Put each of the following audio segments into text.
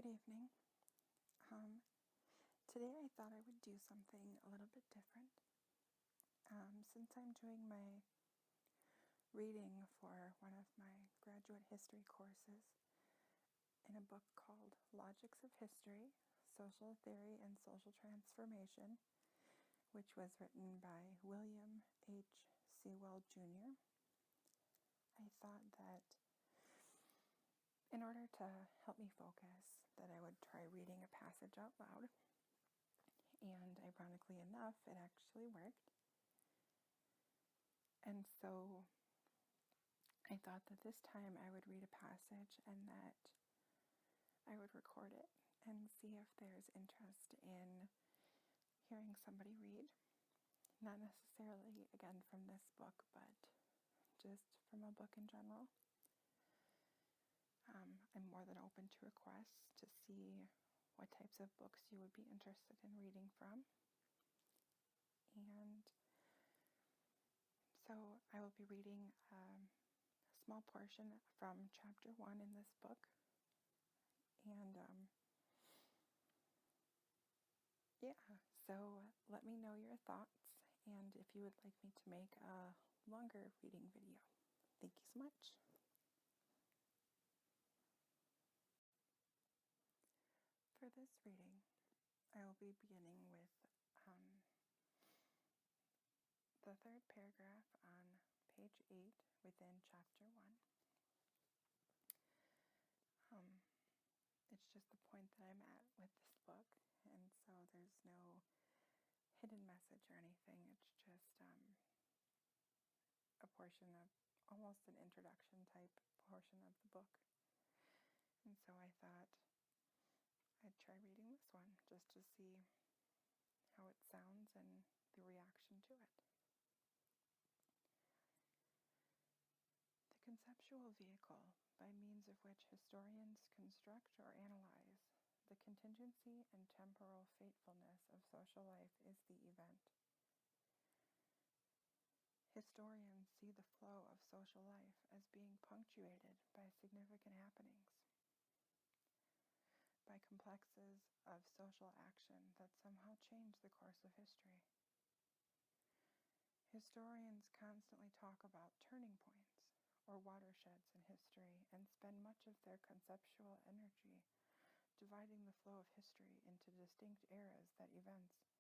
Good evening. Today I thought I would do something a little bit different. Since I'm doing my reading for one of my graduate history courses in a book called Logics of History, Social Theory and Social Transformation, which was written by William H. Sewell, Jr., I thought that in order to help me focus, that I would try reading a passage out loud. And ironically enough, it actually worked. And so I thought that this time I would read a passage and that I would record it and see if there's interest in hearing somebody read. Not necessarily, again, from this book, but just from a book in general. I'm more than open to requests to see what types of books you would be interested in reading from. And so I will be reading a small portion from chapter 1 in this book. And so let me know your thoughts and if you would like me to make a longer reading video. Thank you so much. For this reading, I will be beginning with the third paragraph on page 8 within chapter 1. It's just the point that I'm at with this book, and so there's no hidden message or anything. It's just a portion of, almost an introduction type portion of the book. And so I thought I'd try reading this one just to see how it sounds and the reaction to it. The conceptual vehicle by means of which historians construct or analyze the contingency and temporal fatefulness of social life is the event. Historians see the flow of social life as being punctuated by significant happenings, by complexes of social action that somehow change the course of history. Historians constantly talk about turning points or watersheds in history and spend much of their conceptual energy dividing the flow of history into distinct eras that events: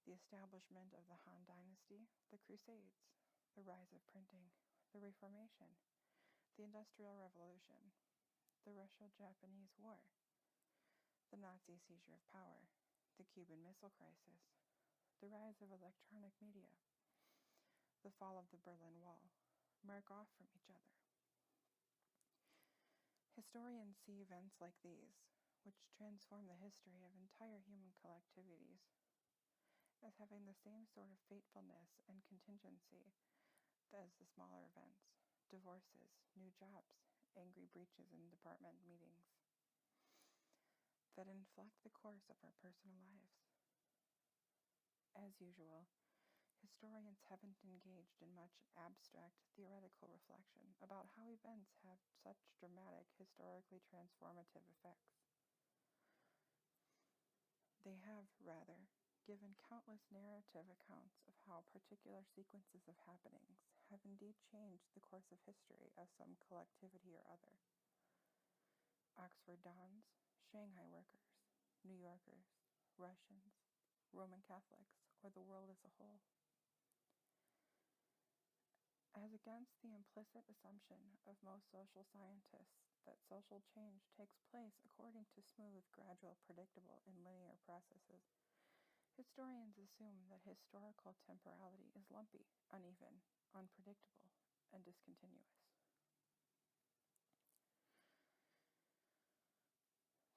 the establishment of the Han Dynasty, the Crusades, the rise of printing, the Reformation, the Industrial Revolution, the Russo-Japanese War, the Nazi seizure of power, the Cuban Missile Crisis, the rise of electronic media, the fall of the Berlin Wall, mark off from each other. Historians see events like these, which transform the history of entire human collectivities, as having the same sort of fatefulness and contingency as the smaller events: divorces, new jobs, angry breaches in department meetings, that inflect the course of our personal lives. As usual, historians haven't engaged in much abstract theoretical reflection about how events have such dramatic, historically transformative effects. They have, rather, given countless narrative accounts of how particular sequences of happenings have indeed changed the course of history of some collectivity or other. Oxford Dons, Shanghai workers, New Yorkers, Russians, Roman Catholics, or the world as a whole. As against the implicit assumption of most social scientists that social change takes place according to smooth, gradual, predictable, and linear processes, historians assume that historical temporality is lumpy, uneven, unpredictable, and discontinuous.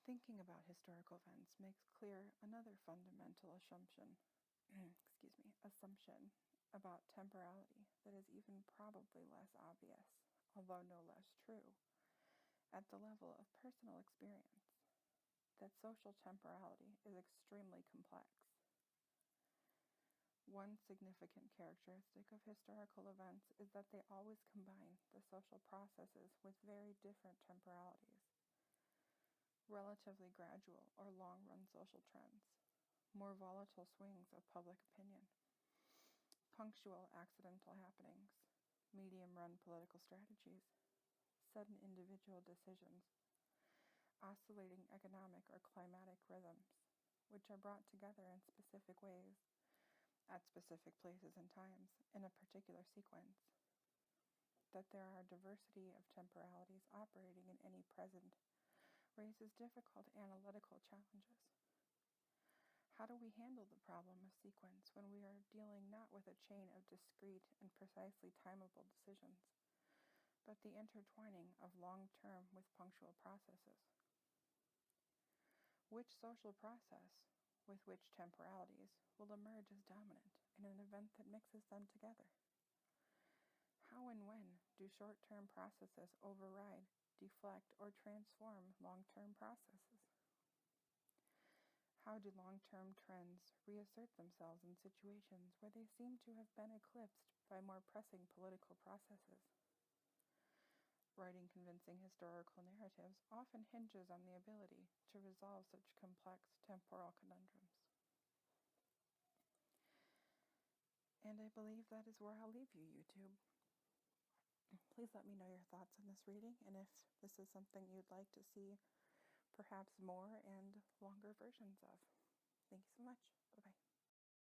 Thinking about historical events makes clear another fundamental assumption about temporality that is even probably less obvious, although no less true, at the level of personal experience: that social temporality is extremely complex. One significant characteristic of historical events is that they always combine the social processes with very different temporalities. relatively gradual or long-run social trends, more volatile swings of public opinion, punctual accidental happenings, medium-run political strategies, sudden individual decisions, oscillating economic or climatic rhythms, which are brought together in specific ways, at specific places and times, in a particular sequence, that there are diversity of temporalities operating in any present raises difficult analytical challenges. How do we handle the problem of sequence when we are dealing not with a chain of discrete and precisely timable decisions, but the intertwining of long-term with punctual processes? Which social process, with which temporalities, will emerge as dominant in an event that mixes them together? How and when do short-term processes override, deflect, or transform long-term processes? How do long-term trends reassert themselves in situations where they seem to have been eclipsed by more pressing political processes? Writing convincing historical narratives often hinges on the ability to resolve such complex temporal conundrums. And I believe that is where I'll leave you, YouTube. Please let me know your thoughts on this reading, and if this is something you'd like to see perhaps more and longer versions of. Thank you so much. Bye-bye.